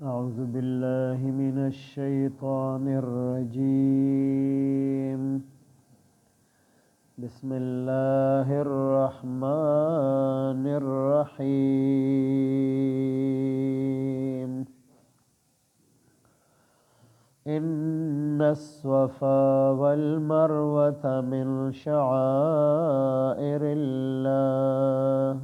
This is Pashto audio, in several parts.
أعوذ بالله من الشيطان الرجيم. بسم الله الرحمن الرحيم. إن الصفا والمروة من شعائر الله،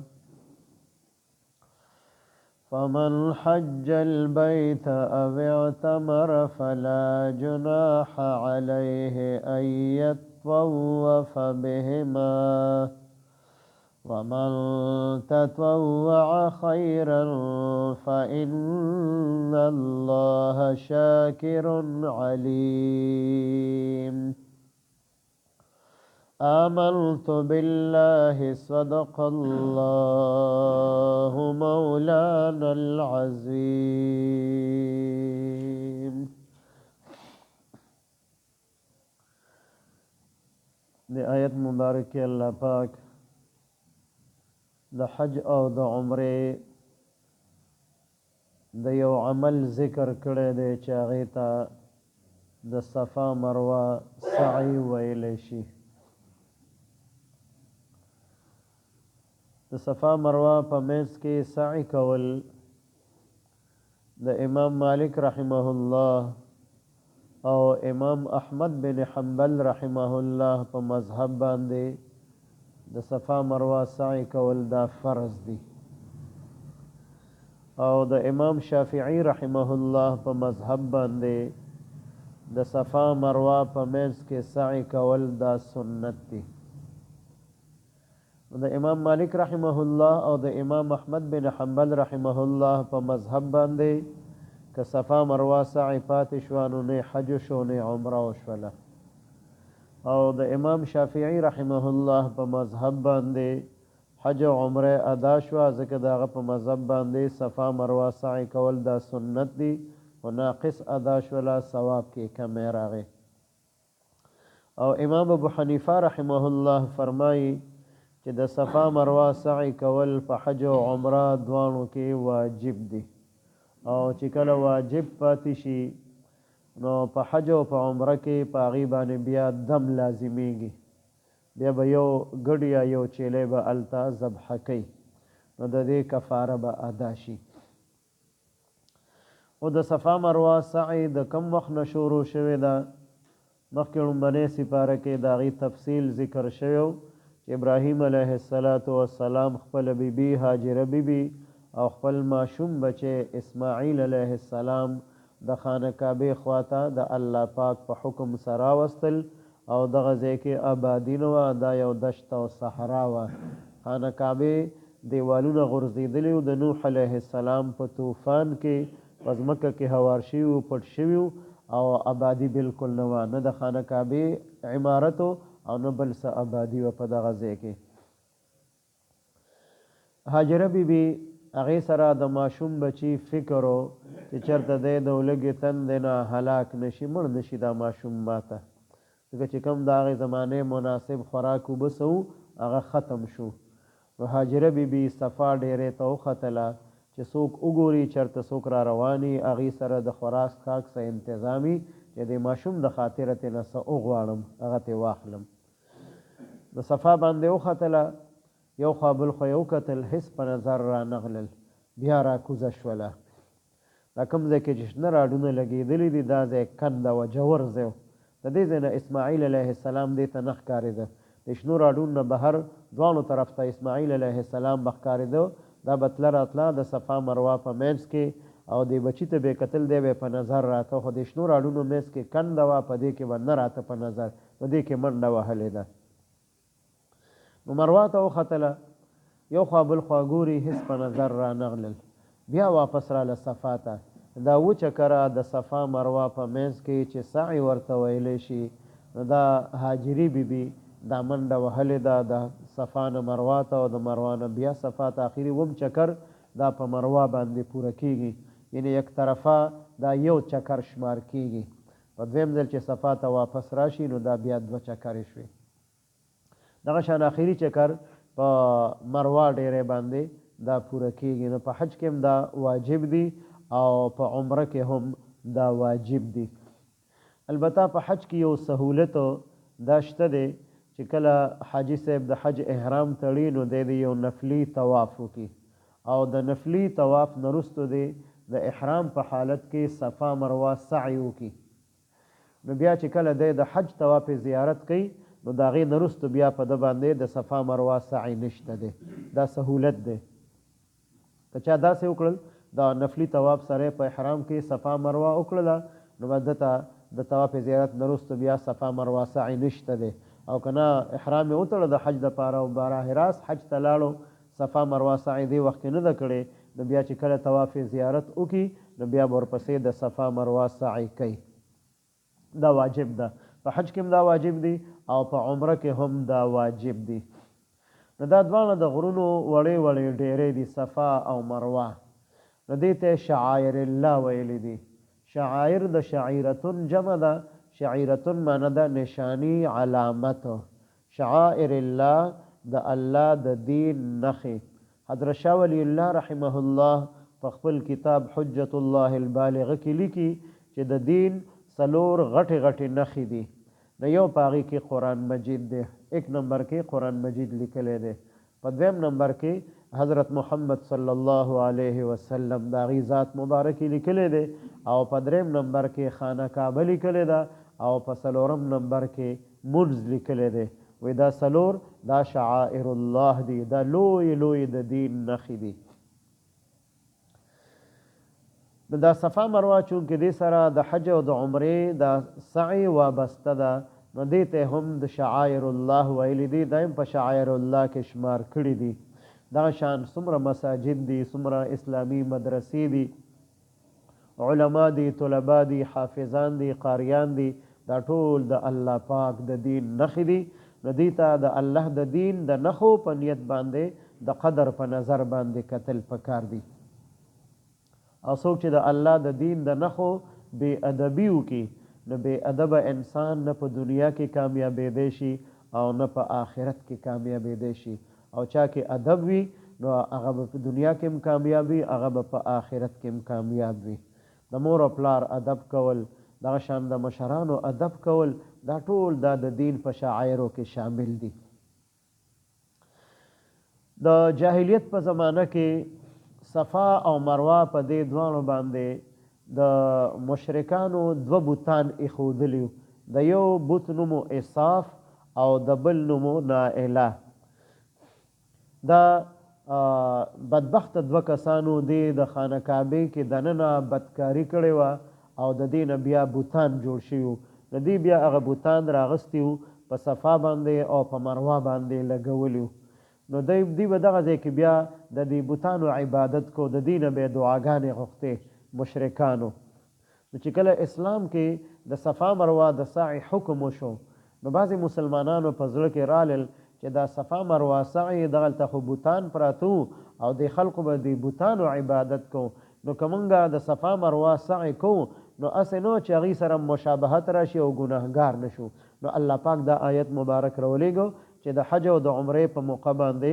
فمن حج البيت أو اعتمر فلا جناح عليه أن يطوف بهما، ومن تطوع خيرا فإن الله شاكر عليم. آمنت بالله صدق الله مولانا العظيم. دی آیت مبارک الله پاک د حج او د عمره د یو عمل ذکر کړی دی چې هغې ته د صفا مروه سعی ویلی شي. د صفا مروه په منځ کې سعی کول د امام مالک رحمه الله او امام احمد بن حنبل رحمه الله په مذهب باندې د صفا مروه سعی کول دا فرض دي، او د امام شافعی رحمه الله په مذهب باندې د صفا مروه په منځ کې سعی کول دا سنت دي. د امام مالک رحمه الله او د امام احمد بن حنبل رحمه الله په مذهب باندې که صفا مروه سعی پاتې شوه نو نه حج شو نه عمره وشوله، او د امام شافعی رحمه الله په مذهب باندې حج او عمره ادا شوه، ځکه د هغه په مذهب باندې صفا مروه سعی کول دا سنت دي او ناقص ادا شوله، ثواب کې کمی راغی. او امام ابو حنیفه رحمه الله فرمایي چې د صفا مروه سعی کول په حج او عمره دواړو کې واجب دي، او چې کله واجب پاتې شي نو په حج او په عمره کې په هغې باندې بیا دم لازمیږي، بیا به یو ګډ یا یو چیلی به هلته ذبحه کوي، نو د دې کفاره به ادا شي. او د صفا مروه سعی د کم وخت نه شروع شوې ده؟ مخکې لومبنۍ سپاره کې د هغې تفصیل ذکر شوی و چې ابراهیم علیه السلام خپل بیبي هاجره بیبي او خپل ماشوم بچی اسماعیل علیه السلام د خانه کعبې خواته د الله پاک په حکم سره راوستل، او دغه ځای کې آبادي نه وه، دا یو دشت او صحرا وه. خانه کعبې دیوالونه غورځېدلي وو، د نوح علیه السلام په طوفان کې په ځمکه کې هوار شوي وو، پټ شوي وو، او آبادي بالکل نه وه، نه د خانه کعبې عمارت او نه بل څه آبادي وه په دغه ځای کې. هاجره بیبي هغې سره د ماشوم بچي فکر و چې چېرته دی د ولږې تندې نه هلاک نشي، مړ نشي دا ماشوم ماته، ځکه چې کوم د هغې زمانې مناسب خوراک اوبه څه وو هغه ختم شو. نو هاجره بیبي صفا ډیرې ته وختله چې څوک وګوري چېرته څوک را رواني، هغې سره د خوراک څښاک څه انتظامي چې د ماشوم د خاطره ترې څه وغواړم هغه ترې واخلم. د صفا باندې وختله، یو خوا بل خوا یې وکتل، هېڅ په نظر را نغلل، بیا را کوزه شوله. دا کوم ځای کې چې شنه راډونه لګېدلي دي دا ځای کنده وه، جوور ځای و، د دې ځای نه اسماعیل علیه السلام دې ته نه ښکارېده، د شنو راډونو نه بهر دواړو طرف ته اسماعیل علیه السلام به ښکارېده، دا به تله راتله د صفا مروه په منځ کې، او دې بچي ته به یې کتل دی به یې په نظر راته، خو د شنو راډونو منځ کې کنده وه، په دې کې به نه راته په نظر، په دې کې منډه وهلې ده. نو مروه ته وختله، یو خوا بل خوا ګوري، هېڅ په نظر را نغلل، بیا واپس راله صفا ته. دا اووه چکره د صفا مروه په منځ کې چې سعی ورته ویلی شي، نو دا هاجري بیبي دا منډه وهلې ده د صفا نه مروه ته، او د مروه نه بیا صفا ته، اخري اووم چکر دا په مروه باندې پوره کېږي، یعنې یک طرفه دا یو چکر شمار کېږي. په دویم ځل چې صفا ته واپس راشي نو دا بیا دوه چکرې شوې. دغه شان اخري چکر په مروه ډیرې باندې دا پوره کېږي. نو په حج کې هم دا واجب دي، او په عمره کې هم دا واجب دي. البته په حج کې یو سهولت دا شته دی چې کله حاجی صاحب د حج احرام تړي نو دی یو نفلی طواف وکړي او د نفلی طواف نه وروسته دی د احرام په حالت کې صفا مروه سعی وکړي. نو بیا چې کله دی د حج طواف زیارت کوي نو د هغې نه وروسته بیا په ده باندې د صفا مروه سعی نشته دی. دا سهولت دی. که چا داسې وکړل د نفلی طواف سره په احرام کې صفا مروه وکړله نو به ده ته د طواف زیارت نه وروسته بیا صفا مروه سعی نشته دی. او که نه احرام یې وتړه د حج دپاره او براه راست حج ته لاړو صفا مروه سعی دې وخت کې نه ده کړې نو بیا چې کله طواف زیارت وکړي نو بیا به ورپسې د صفا مروه سعی کوي. دا واجب ده. په حج کې هم دا واجب دي او په عمره کې هم دا واجب دي. نو دا دواړه د غرونو وړې وړې ډیرې دي صفا او مروه. نو دې ته شعائر الله ویلي دي. شعائر د شعیرتون جمع ده. شعیرتون معنی ده نشانی علامت. شعائر الله د الله د دین نښې. حضرت شاه ولی الله رحمه الله په خپل کتاب حجت الله البالغه کې لیکي چې د دین څلور غټې غټې نښې دي. نو یو په هغې کې قرآن مجید دی. 1 نمبر کې قرآن مجید لیکلی دی. په 2 نمبر کې حضرت محمد صلی الله علیه وسلم د هغې ذات مبارکې لیکلی دی او په 3 نمبر کې خانه کعبه لیکلی ده او په 4 نمبر کې منځ لیکلی دی. وی دا څلور دا شعائر الله دي. دا لوی لوی د دین نښې دي. نو دا صفا مروه چونکې دې سره د حج او د عمرې د سعی وابسته ده نو دې ته هم د شعائر الله ویلي دي. دا هم په شعائر الله کې شمار کړي دي. دغه شان څومره مساجد دي، څومره اسلامي مدرسې دي، علما دي، طلبا دي، حافظان دي، قاریان دي، دا ټول د الله پاک د دین نښې دي. نو دې ته د الله د دین د نښو په نیت باندې د قدر په نظر باندې کتل پکار دي. او څوک چې د الله د دین د نښو بې ادبي وکړي نو بې ادبه انسان نه په دنیا کې کامیابېدی شي او نه په آخرت کې کامیابېدی شي. او چا کې ادب وي نو هغه به په دنیا کې هم کامیاب وي، هغه به په آخرت کې هم کامیاب وي. د مور او پلار ادب کول، دغه شان د مشرانو ادب کول، دا ټول دا د دین په شعائرو کې شامل دي. د جاهلیت په زمانه کې صفا او مروه په دې دواړو باندې د مشرکانو 2 بوتان ایښودلي. د یو بوت نومو اصاف او د بل نومو نائله. دا بدبخت 2 کسانو دې د خانه کعبې کې دننه بدکاري کړې وه او د دې نه بیا بوتان جوړ شوي وو. د دې بیا هغه بوتان راغستي وو په صفا باندې او په مروه باندې لګولي وو. نو دوی به دغه ځای کې بیا د دې بوتانو عبادت کو، د دې نه به یې دعاګانې غوښتې مشرکانو. نو چې کله اسلام کې د صفا مروه د سعی حکم وشو نو بعضې مسلمانانو په زړه کې رالل چې دا صفا مروه سعی دغلته خو بوتان پراته او د خلقو به د بوتانو عبادت کو. نو که موږ د صفا مروه سعی کو نو اسې نو چې هغې سره مشابهت راشي او ګناهګار نشو. نو الله پاک دا آیت مبارک راولېږو چې د حج او د عمرې په موقع باندې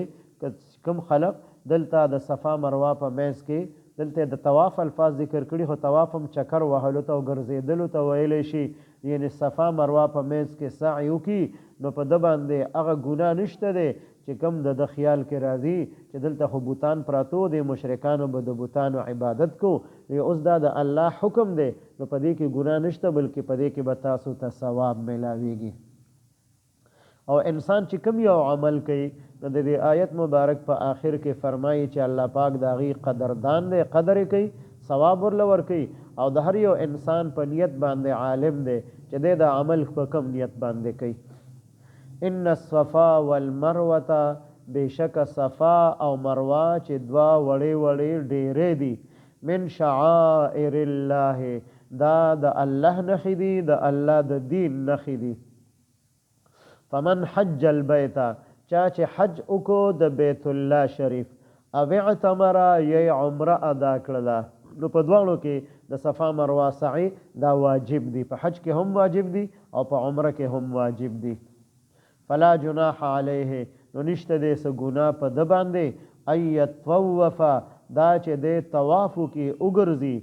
کوم خلق دلته د صفا مروه په منځ کې دلته د طواف الفاظ ذکر کړي خو طواف هم چکر وهلو ته او ګرځېدلو ته ویلی شي. یعنې صفا مروه په منځ کې سعی وکړي نو په ده باندې هغه ګناه نشته دی چې کوم د خیال کې راځي چې دلته خو بوتان پراتو دی، مشرکانو به د بوتانو عبادت کو. اوس دا د الله حکم دی نو په دې کې ګناه نشته بلکې په دې کې به تاسو ته ثواب میلاویږي. او انسان چې کوم یو عمل کوي نو د دې آیت مبارک په آخر کې فرمایي چې الله پاک د هغې قدردان دی، قدر یې کوي، ثواب ورله ورکوي او د هر یو انسان په نیت باندې عالم دی چې دی د عمل په کوم نیت باندې کوي. ان الصفا والمروه بشک صفا او مروه چې 2 وړې وړې ډیرې دي من شعائر الله دا د الله نښې دي، د الله د دین نښې دي. فمن حج البیت چا چې حج وکړو د بیت الله شریف او اعتمر یې عمره ادا کړله نو په دواړو کې د صفا مروه سعی دا واجب دي. په حج کې هم واجب دي او په عمره کې هم واجب دي. فلا جناح علیه نو نشته دی څه ګناه په ده باندې ان یطوف دا چې د طواف کی وګرځي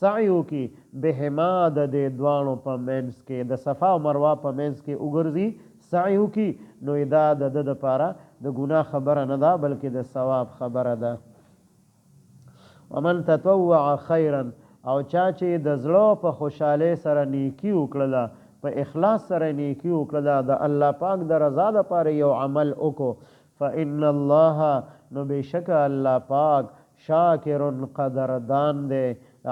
سعیو کی بهما د دوانو په منځ کې د صفا او مروه په منځ کې وګرځي سعیو کی نو دا د لپاره د ګناه خبره نه ده بلکې د ثواب خبره ده ومن تطوع خیرا او چا چې د زړه په خوشاله سره نیکی وکړه په اخلاص سره نیکی وکړه د الله پاک د رضا لپاره یو عمل وکړو فإن الله نو بشک الله پاک شاکر قدردان دی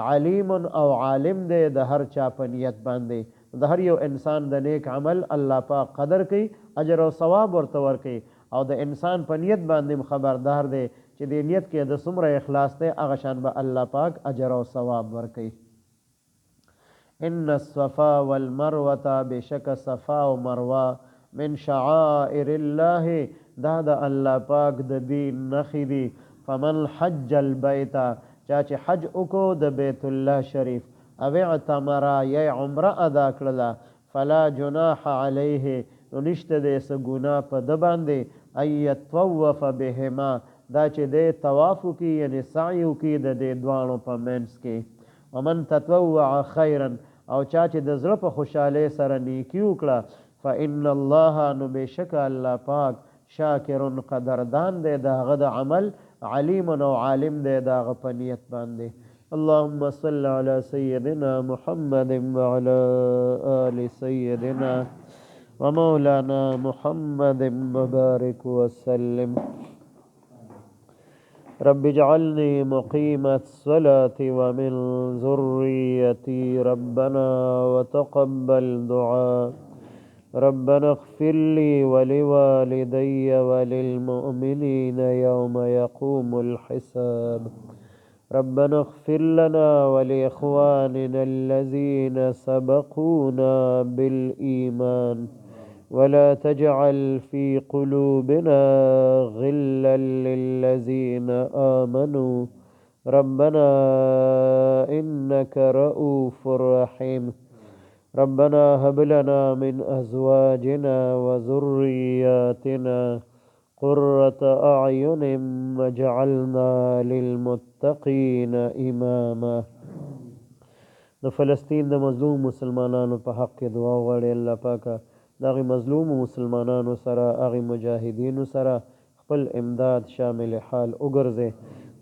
علیم او عالم دی د هر چا په نیت باندې د هر یو انسان د نیک عمل الله پاک قدر کوي اجر او ثواب ورته ورکوي او د انسان په نیت باندې خبردار دی چې د نیت کې د څومره اخلاص دی هغه شان به الله پاک اجر او ثواب ورکوي ان الصفا والمروه بشک صفا او مروه من شعائر الله دا د الله پاک د دین نخې دي فمن حج البیت چا چې حج وکړو د بیت الله شریف او اعتمر یا عمره ادا کړله فلا جناح علیه نو نشته د څه ګناه په ده باندې ان یطوف بهما دا چې د طواف وکړي یعنې سعی وکړي د دې دواړو په منځ کې ومن تطوع خیرا او چا چې د زړه په خوشحالۍ سره نیکي وکړه فإن الله نو بېشکه الله پاک شاکر قدردان دی د هغه د عمل علیم او عالم دی د هغه په نیت باندې اللهم صل على سيدنا محمد وعلى آل سيدنا ومولانا محمد وبارك وسلم رب اجعلني مقيم الصلاة ومن ذريتي ربنا وتقبل دعاء ربنا اغفر لي ولوالدي وللمؤمنين يوم يقوم الحساب ربنا اغفر لنا ولإخواننا الذين سبقونا بالإيمان ولا تجعل في قلوبنا غلا للذين آمنوا ربنا إنك رؤوف رحيم ربنا هب لنا من أزواجنا وذرياتنا قرة أعين وجعلنا للمتقين إماما د فلسطین د مظلوم مسلمانانو په حق کې دعا غواړي الله پاکه د هغې مظلوم مسلمانانو سره هغې مجاهدینو سره خپل امداد شامل حال وګرځي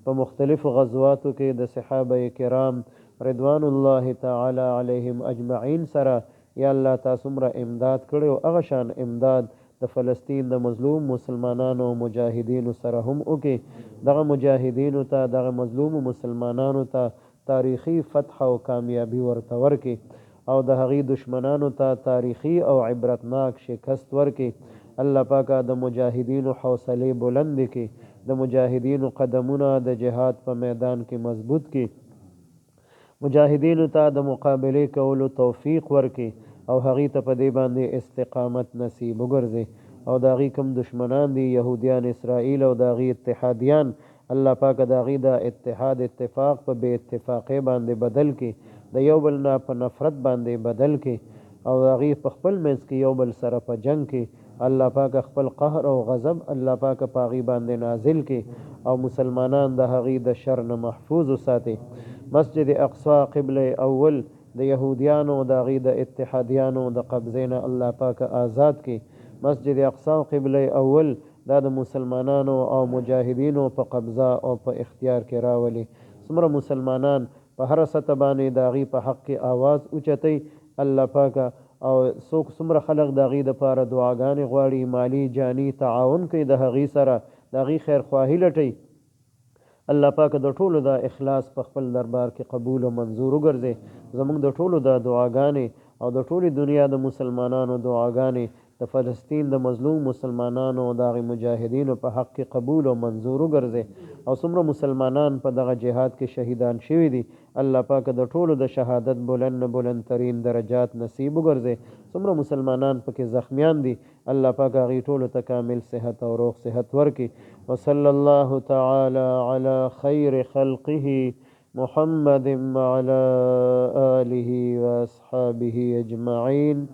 په مختلفو غزواتو کې د صحابه کرام رضوان الله تعالی علیهم اجمعین سره یا الله تاسو مره امداد کړی او هغه شان امداد د فلسطین د مظلوم مسلمانانو مجاهدینو سره هم وکړي دغه مجاهدینو ته دغه مظلوم مسلمانانو ته تاریخي فتح او کامیابی ورته ورکړي او د هغې دشمنانو ته تاریخي او عبرتناک شکست ورکړي الله پاکه د مجاهدینو حوصلې بلند کړي د مجاهدینو قدمونه د جهاد په میدان کې مضبوط کړي مجاهدینو ته د مقابلې کولو توفیق ورکړي او هغې ته په دې باندې استقامت نصیب وګرځي او د هغې کوم دشمنان دي یهودیان اسرائیل او د هغې اتحادیان الله پاک د هغې د اتحاد اتفاق په بې اتفاقۍ باندې بدل کړي د یو بل نه په نفرت باندې بدل کړي او د هغې په خپل منځ کې یو بل سره په جنگ کې الله پاک خپل قهر او غضب الله پاک په هغې باندې نازل کړي او مسلمانان د هغې د شر نه محفوظ وساتي مسجد اقصی قبله اول د یهودیانو د هغې د اتحادیانو د قبضې نه الله پاک آزاد کړي مسجد اقصی قبله اول دا د مسلمانانو او مجاهدینو په قبضه او په اختیار کې راولي څومره مسلمانان په هره سطح باندې د هغې په حق کې آواز اوچتوي الله پاک او څوک څومره خلک د هغې دپاره دعاګانې غواړي مالی جاني تعاون کوي د هغې سره د هغې خیرخواهي لټوي الله پاک د ټولو د اخلاص په خپل دربار کې قبول او منظور وګرځي زموږ د ټولو د دعاګانې او د ټولې دنیا د مسلمانانو دعاګانې د فلسطین د مظلوم مسلمانانو او د هغې مجاهدینو په حق کې قبول او منظور وګرځي او څومره مسلمانان په دغه جهاد کې شهیدان شوي دي الله پاک د ټولو د شهادت بلند ترین درجات نصیب وګرځي څومره مسلمانان پکې زخمیان دي الله پاک هغې ټولو ته کامل صحت او روغ صحت ورکړي وصلی الله تعالی علی خیر خلقه محمد وعلى آله وأصحابه أجمعين